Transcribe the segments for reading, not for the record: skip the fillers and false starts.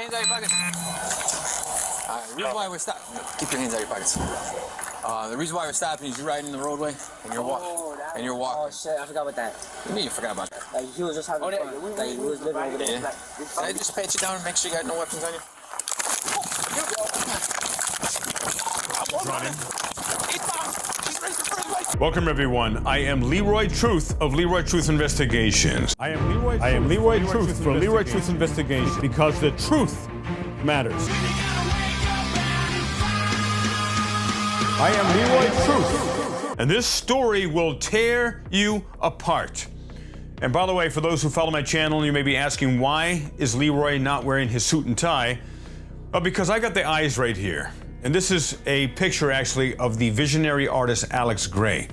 Hands out of your pockets. The reason why we're stopping, keep your hands out of your pockets. The reason why we're stopping is you're riding the roadway and you're walking. Oh shit, I forgot about that. What do you mean you forgot about that? Like he was just having fun. Like he was living over there. Yeah. Can I just pat you down and make sure you got no weapons on you? Welcome everyone. I am Leroy Truth of Leroy Truth Investigations. I am Leroy Truth from Leroy Truth Investigations because the truth matters. I am Leroy Truth. And this story will tear you apart. And by the way, for those who follow my channel, you may be asking, why is Leroy not wearing his suit and tie? Well, because I got the eyes right here. And this is a picture, actually, of the visionary artist Alex Gray.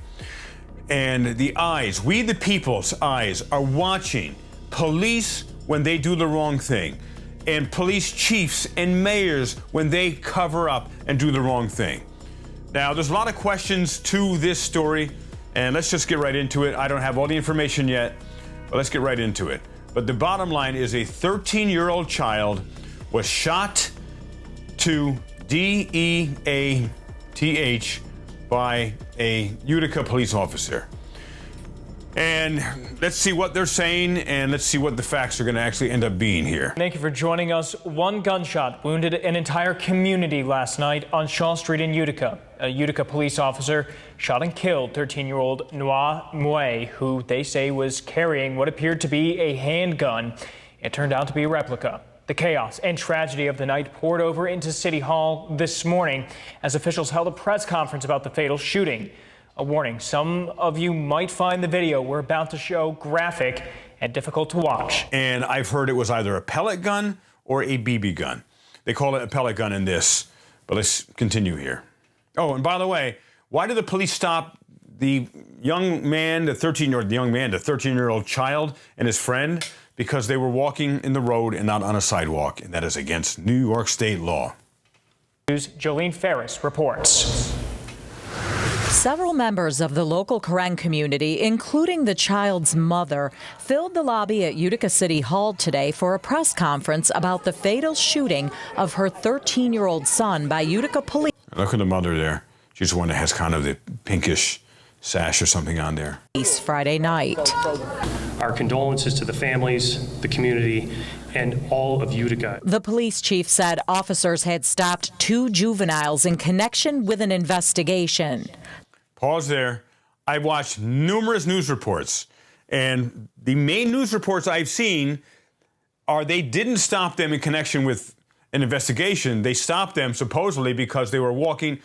And the eyes, we the people's eyes, are watching police when they do the wrong thing, and police chiefs and mayors when they cover up and do the wrong thing. Now, there's a lot of questions to this story, and let's just get right into it. I don't have all the information yet, but let's get right into it. But the bottom line is a 13-year-old child was shot to DEATH by a Utica police officer. And let's see what they're saying, and let's see what the facts are going to actually end up being here. Thank you for joining us. One gunshot wounded an entire community last night on Shaw Street in Utica. A Utica police officer shot and killed 13-year-old Nyah Mway, who they say was carrying what appeared to be a handgun. It turned out to be a replica. The chaos and tragedy of the night poured over into City Hall this morning as officials held a press conference about the fatal shooting. A warning, some of you might find the video we're about to show graphic and difficult to watch. And I've heard it was either a pellet gun or a BB gun. They call it a pellet gun in this, but let's continue here. Oh, and by the way, why did the police stop the young man, the 13-year-old child and his friend? Because they were walking in the road and not on a sidewalk, and that is against New York state law. News' Jolene Ferris reports. Several members of the local Karen community, including the child's mother, filled the lobby at Utica City Hall today for a press conference about the fatal shooting of her 13-year-old son by Utica police. Look at the mother there. She's the one that has kind of the pinkish sash or something on there. Friday night. Our condolences to the families, the community, and all of Utica. The police chief said officers had stopped 2 juveniles in connection with an investigation. Pause there. I've watched numerous news reports, and the main news reports I've seen are they didn't stop them in connection with an investigation. They stopped them supposedly because they were walking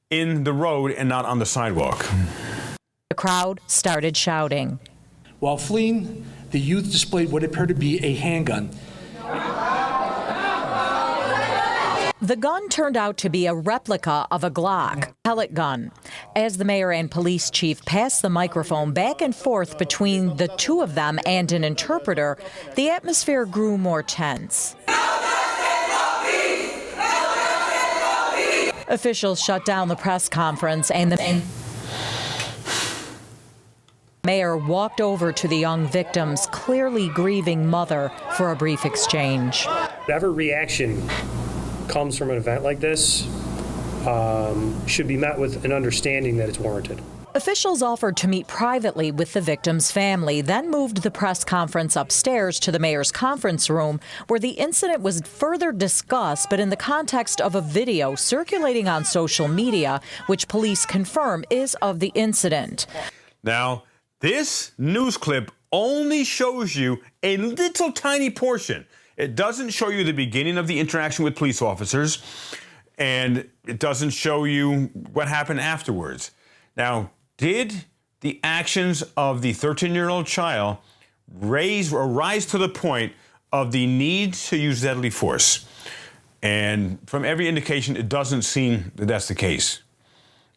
in the road and not on the sidewalk. The crowd started shouting. While fleeing, the youth displayed what appeared to be a handgun. The gun turned out to be a replica of a Glock pellet gun. As the mayor and police chief passed the microphone back and forth between the two of them and an interpreter, the atmosphere grew more tense. Officials shut down the press conference, and the mayor walked over to the young victim's clearly grieving mother for a brief exchange. Whatever reaction comes from an event like this should be met with an understanding that it's warranted. Officials offered to meet privately with the victim's family, then moved the press conference upstairs to the mayor's conference room, where the incident was further discussed, but in the context of a video circulating on social media, which police confirm is of the incident. Now, this news clip only shows you a little tiny portion. It doesn't show you the beginning of the interaction with police officers, and it doesn't show you what happened afterwards. Now, did the actions of the 13-year-old child rise to the point of the need to use deadly force? And from every indication, it doesn't seem that that's the case.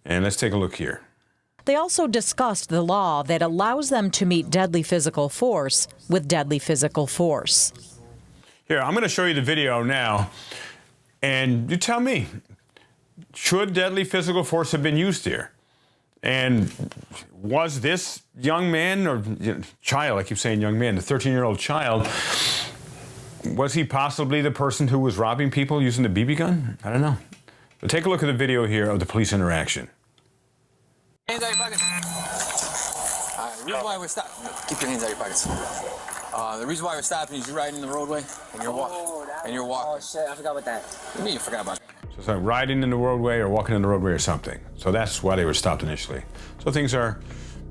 And let's take a look here. They also discussed the law that allows them to meet deadly physical force with deadly physical force. Here, I'm going to show you the video now, and you tell me, should deadly physical force have been used here? And was this young man, or child, I keep saying young man, the 13-year-old child, Was he possibly the person who was robbing people using the BB gun? I don't know. But take a look at the video here of the police interaction. Hands out of your pockets. All right, the reason why we're stopping. Keep your hands out of your pockets. The reason why we're stopping is you're riding in the roadway and you're walking. Oh shit, I forgot about that. What do you mean you forgot about it? So it's like riding in the roadway or walking in the roadway or something. So that's why they were stopped initially. So things are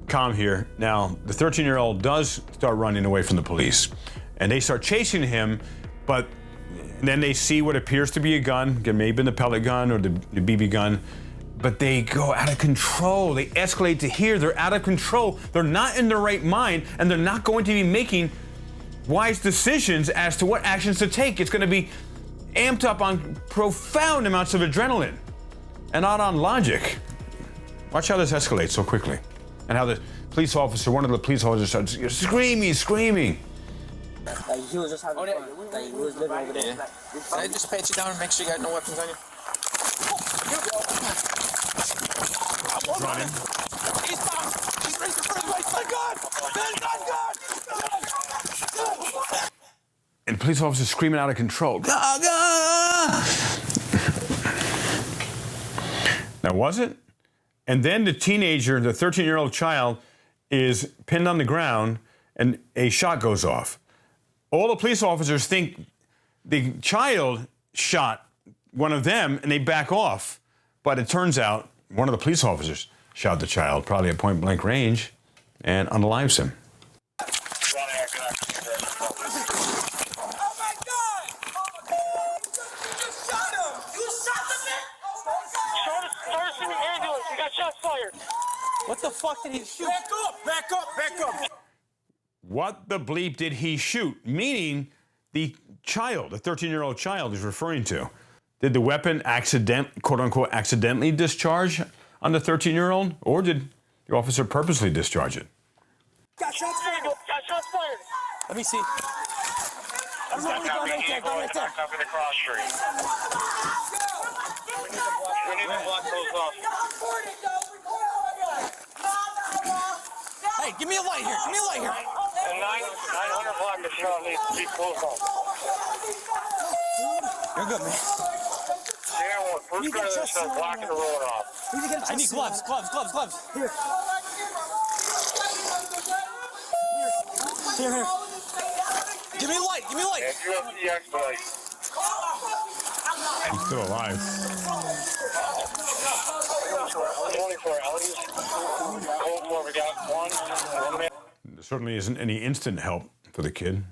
calm here. Now, the 13-year-old does start running away from the police. And they start chasing him, but then they see what appears to be a gun, maybe the pellet gun or the BB gun, but they go out of control. They escalate to here. They're out of control. They're not in their right mind, and they're not going to be making wise decisions as to what actions to take. It's going to be amped up on profound amounts of adrenaline and not on logic. Watch how this escalates so quickly, and how the police officer, one of the police officers, starts screaming. Like, he was just having fun. Like, he was living over there. Can I just pat you down and make sure you got no weapons on you? He's running. He's down. He's ready for further lights. My God! God! And police officers screaming out of control. Gah, gah! Now, was it? And then the teenager, the 13-year-old child, is pinned on the ground, and a shot goes off. All the police officers think the child shot one of them, and they back off. But it turns out one of the police officers shot the child, probably at point-blank range, and unalives him. Oh my God! You just shot him! You shot the man! Start us in the ambulance. We got shots fired. What the fuck did he shoot? Back up! What the bleep did he shoot? Meaning the child, the 13-year-old child is referring to. Did the weapon quote-unquote, accidentally discharge on the 13-year-old? Or did the officer purposely discharge it? Got shots fired. Let me see. Go right there. Up in the cross street. We need to block those off. Hey, give me a light here. And 900 block the shot needs to be closed off. You're good, man. First guy that starts blocking the road off. I need gloves. Here. Give me a light. And UFC expedite. He's still alive. 24 Audis. Cold War, we got one man. There certainly isn't any instant help for the kid.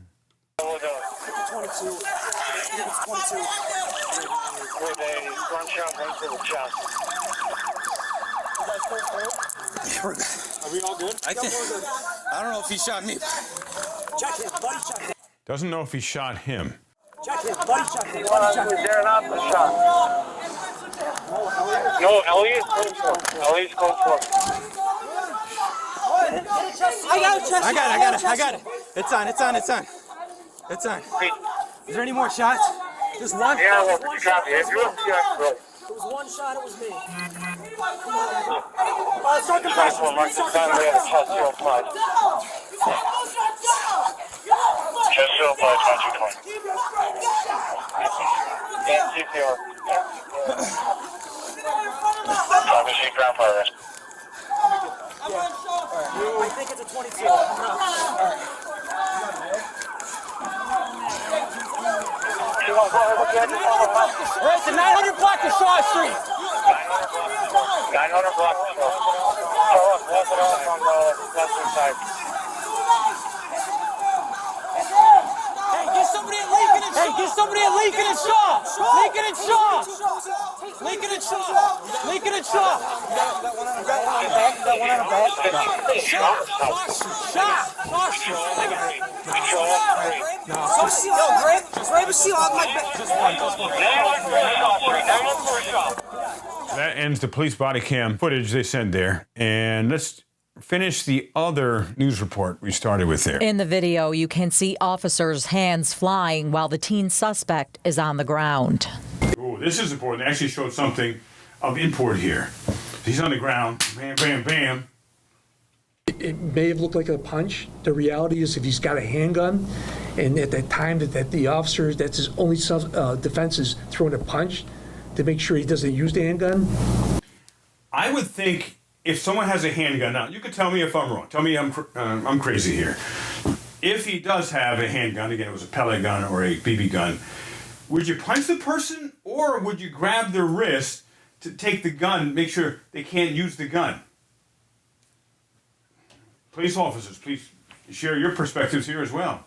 22. With a gunshot right to the chest. Are we all good? I don't know if he shot me. Check his buddy shot. Doesn't know if he shot him. Check his buddy shot. Is there not the shot? No, Elliott's code for. I got it. It's on. Hey. Is there any more shots? Just one? Yeah, well, you copy. If you're UFC expedite. It was one shot, it was me. Start compression. Mark the time we have a chest 05. Chest 05, 2220. And CPR. I'm machine ground fire arrest. I think it's a 22. We're at the 900 block of Shaw Street. 900 block of Shaw. Walk it off on the western side. Hey, get somebody at Lincoln and Shaw. Lincoln and Shaw. That ends the police body cam footage they sent there. And let's finish the other news report we started with there. In the video, you can see officers' hands flying while the teen suspect is on the ground. Ooh, this is important. They actually showed something of import here. He's on the ground. Bam, bam, bam. It may have looked like a punch. The reality is if he's got a handgun And at that time, that the officer, that's his only self-defense, is throwing a punch to make sure he doesn't use the handgun. I would think if someone has a handgun, now you could tell me if I'm wrong. Tell me I'm crazy here. If he does have a handgun, again, it was a pellet gun or a BB gun, would you punch the person or would you grab their wrist to take the gun, make sure they can't use the gun? Police officers, please share your perspectives here as well.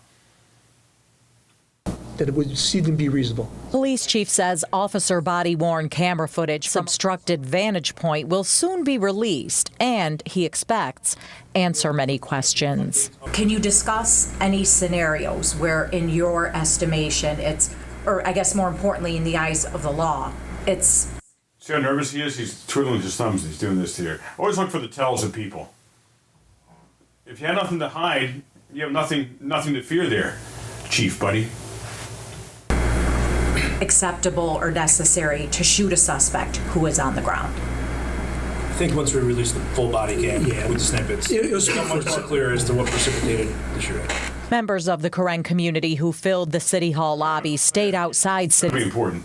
That it would seem to be reasonable. Police chief says officer body-worn camera footage from obstructed vantage point will soon be released, and he expects answer many questions. Can you discuss any scenarios where, in your estimation, it's, or I guess more importantly, in the eyes of the law, it's... See how nervous he is? He's twiddling his thumbs. He's doing this here. Always look for the tells of people. If you have nothing to hide, you have nothing to fear there, chief, buddy. acceptable or necessary to shoot a suspect who is on the ground? I think once we release the full body cam with the snippets, it was much more clear as to what precipitated the shooting. Members of the Karen community who filled the City Hall lobby stayed outside City. Pretty important.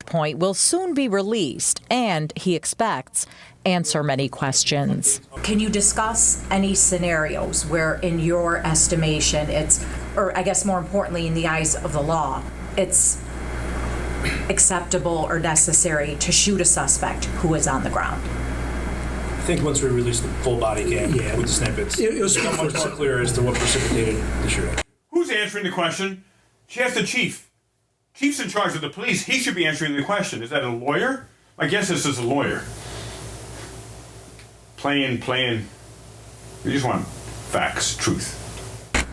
Point will soon be released, and he expects answer many questions. Can you discuss any scenarios where, in your estimation, it's, or I guess more importantly, in the eyes of the law, it's acceptable or necessary to shoot a suspect who is on the ground? I think once we release the full body cam with the snippets, it was much more clear as to what precipitated the shooting. Who's answering the question? She asked the chief. Chief's in charge of the police. He should be answering the question. Is that a lawyer? I guess this is a lawyer. Playing. We just want facts, truth.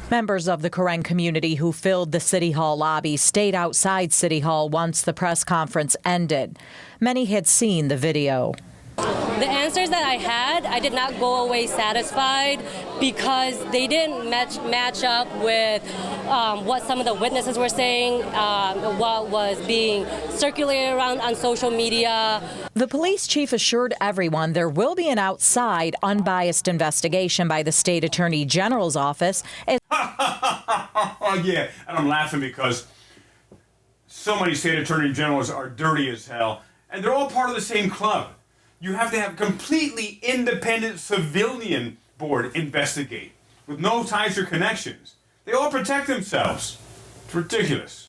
Members of the Karen community who filled the City Hall lobby stayed outside City Hall once the press conference ended. Many had seen the video. The answers that I had, I did not go away satisfied because they didn't match up with what some of the witnesses were saying, what was being circulated around on social media. The police chief assured everyone there will be an outside, unbiased investigation by the state attorney general's office. Yeah, and I'm laughing because so many state attorney generals are dirty as hell, and they're all part of the same club. You have to have a completely independent civilian board investigate with no ties or connections. They all protect themselves. It's ridiculous.